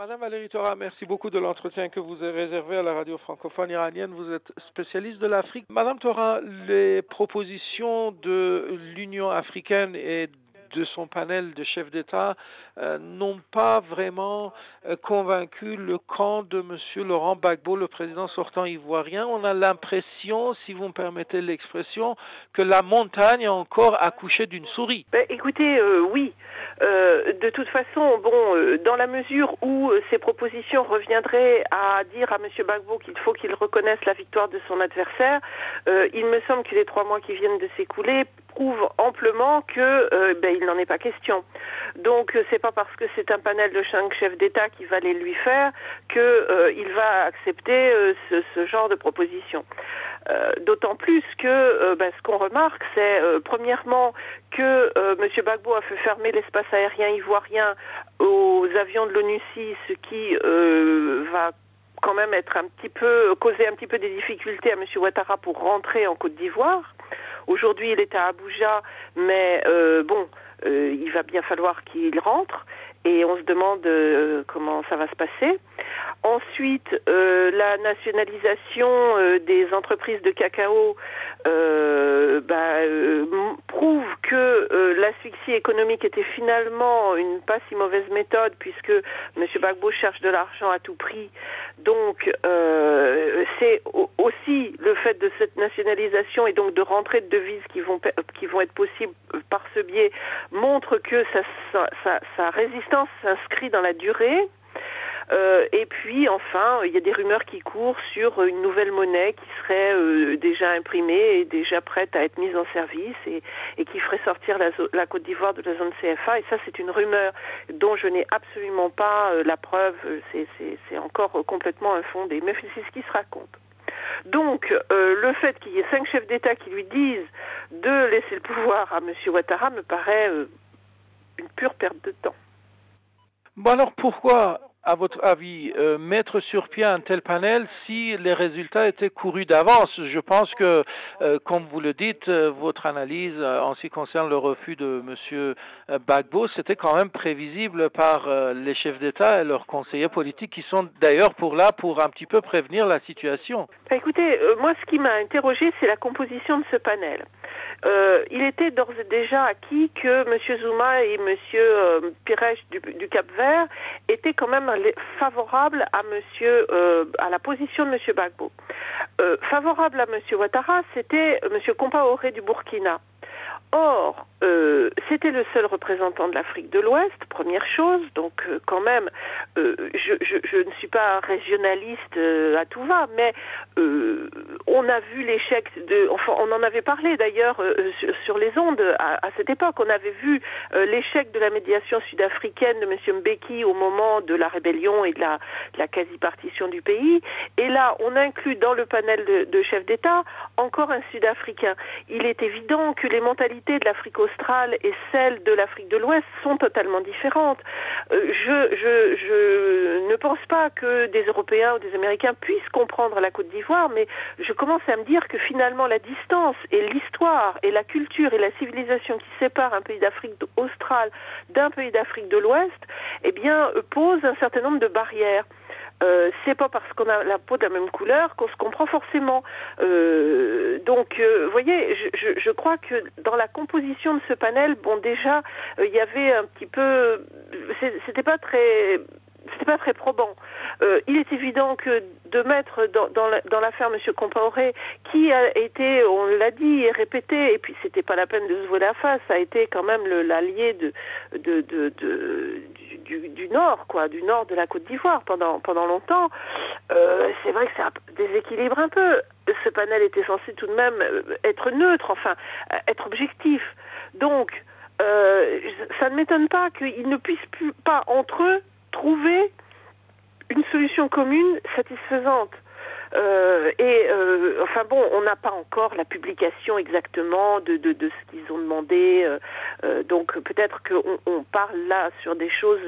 Madame Valérie Tora, merci beaucoup de l'entretien que vous avez réservé à la radio francophone iranienne. Vous êtes spécialiste de l'Afrique. Madame Tora, les propositions de l'Union africaine et de son panel de chefs d'État n'ont pas vraiment convaincu le camp de M. Laurent Gbagbo, le président sortant ivoirien. On a l'impression, si vous me permettez l'expression, que la montagne a encore accouché d'une souris. Écoutez, oui. De toute façon, dans la mesure où ces propositions reviendraient à dire à M. Gbagbo qu'il faut qu'il reconnaisse la victoire de son adversaire, il me semble que les 3 mois qui viennent de s'écouler prouvent amplement que il n'en est pas question. Donc c'est pas parce que c'est un panel de 5 chefs d'État qui va les lui faire que il va accepter ce genre de proposition. D'autant plus que ce qu'on remarque, c'est premièrement que M. Gbagbo a fait fermer l'espace aérien ivoirien aux avions de l'ONUCI, ce qui va quand même causer un petit peu des difficultés à M. Ouattara pour rentrer en Côte d'Ivoire. Aujourd'hui, il est à Abuja, mais il va bien falloir qu'il rentre et on se demande comment ça va se passer. Ensuite, la nationalisation des entreprises de cacao prouve que l'asphyxie économique était finalement une pas si mauvaise méthode puisque M. Gbagbo cherche de l'argent à tout prix. Donc, c'est aussi le fait de cette nationalisation et donc de rentrée de devises qui vont être possibles par ce biais montre que sa résistance s'inscrit dans la durée. Et puis enfin, il y a des rumeurs qui courent sur une nouvelle monnaie qui serait déjà imprimée et déjà prête à être mise en service et qui ferait sortir la Côte d'Ivoire de la zone CFA. Et ça, c'est une rumeur dont je n'ai absolument pas la preuve. C'est encore complètement infondé. Mais c'est ce qui se raconte. Donc, le fait qu'il y ait 5 chefs d'État qui lui disent de laisser le pouvoir à M. Ouattara me paraît une pure perte de temps. Bon alors pourquoi, à votre avis, mettre sur pied un tel panel si les résultats étaient courus d'avance? Je pense que, comme vous le dites, votre analyse en ce qui concerne le refus de M. Gbagbo, c'était quand même prévisible par les chefs d'État et leurs conseillers politiques qui sont d'ailleurs pour un petit peu prévenir la situation. Écoutez, moi ce qui m'a interrogé, c'est la composition de ce panel. Il était d'ores et déjà acquis que M. Zuma et M. Pires du Cap-Vert étaient quand même favorables à la position de M. Gbagbo. Favorable à M. Ouattara, c'était M. Compaoré du Burkina. Or, c'était le seul représentant de l'Afrique de l'Ouest, première chose, donc quand même, je ne suis pas régionaliste à tout va, mais on a vu l'échec on en avait parlé d'ailleurs sur les ondes à cette époque, on avait vu l'échec de la médiation sud-africaine de M. Mbeki au moment de la rébellion et de la quasi-partition du pays, et là, on inclut dans le panel de chefs d'État encore un Sud-Africain. Il est évident que les mentalités de l'Afrique australe et celles de l'Afrique de l'Ouest sont totalement différentes. Je ne pense pas que des Européens ou des Américains puissent comprendre la Côte d'Ivoire, mais je commence à me dire que finalement la distance et l'histoire et la culture et la civilisation qui séparent un pays d'Afrique australe d'un pays d'Afrique de l'Ouest, posent un certain nombre de barrières. C'est pas parce qu'on a la peau de la même couleur qu'on se comprend forcément. Vous voyez, je crois que dans la composition de ce panel, déjà, il y avait un petit peu, c'était pas très probant. Il est évident que de mettre dans l'affaire M. Compaoré, qui a été, on l'a dit et répété, et puis c'était pas la peine de se voiler la face, ça a été quand même l'allié du nord, du nord de la Côte d'Ivoire pendant longtemps. C'est vrai que ça déséquilibre un peu. Ce panel était censé tout de même être neutre, être objectif. Donc, ça ne m'étonne pas qu'ils ne puissent pas entre eux trouver une solution commune satisfaisante. On n'a pas encore la publication exactement de ce qu'ils ont demandé, donc peut-être qu'on parle là sur des choses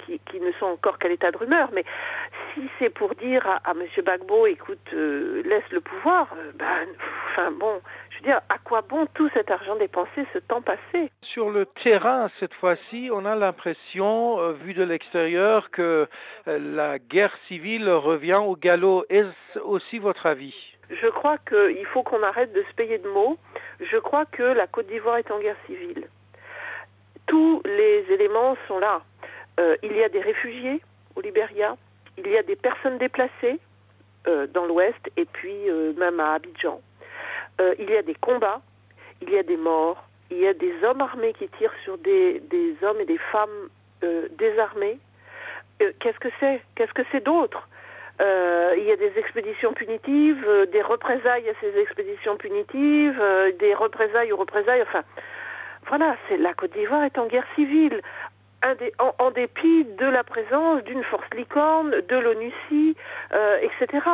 qui ne sont encore qu'à l'état de rumeur, mais si c'est pour dire à M. Gbagbo, écoute, laisse le pouvoir, je veux dire, à quoi bon tout cet argent dépensé, ce temps passé? Sur le terrain, cette fois-ci, on a l'impression, vu de l'extérieur, que la guerre civile revient au galop. Est-ce aussi votre avis? Je crois qu'il faut qu'on arrête de se payer de mots. Je crois que la Côte d'Ivoire est en guerre civile. Tous les éléments sont là. Il y a des réfugiés au Libéria, il y a des personnes déplacées dans l'Ouest et puis même à Abidjan. Il y a des combats, il y a des morts, il y a des hommes armés qui tirent sur des hommes et des femmes désarmés. Qu'est-ce que c'est? Qu'est-ce que c'est d'autre? Il y a des expéditions punitives, des représailles à ces expéditions punitives, des représailles aux représailles, enfin, voilà, la Côte d'Ivoire est en guerre civile, en dépit de la présence d'une force licorne, de l'ONUCI, etc.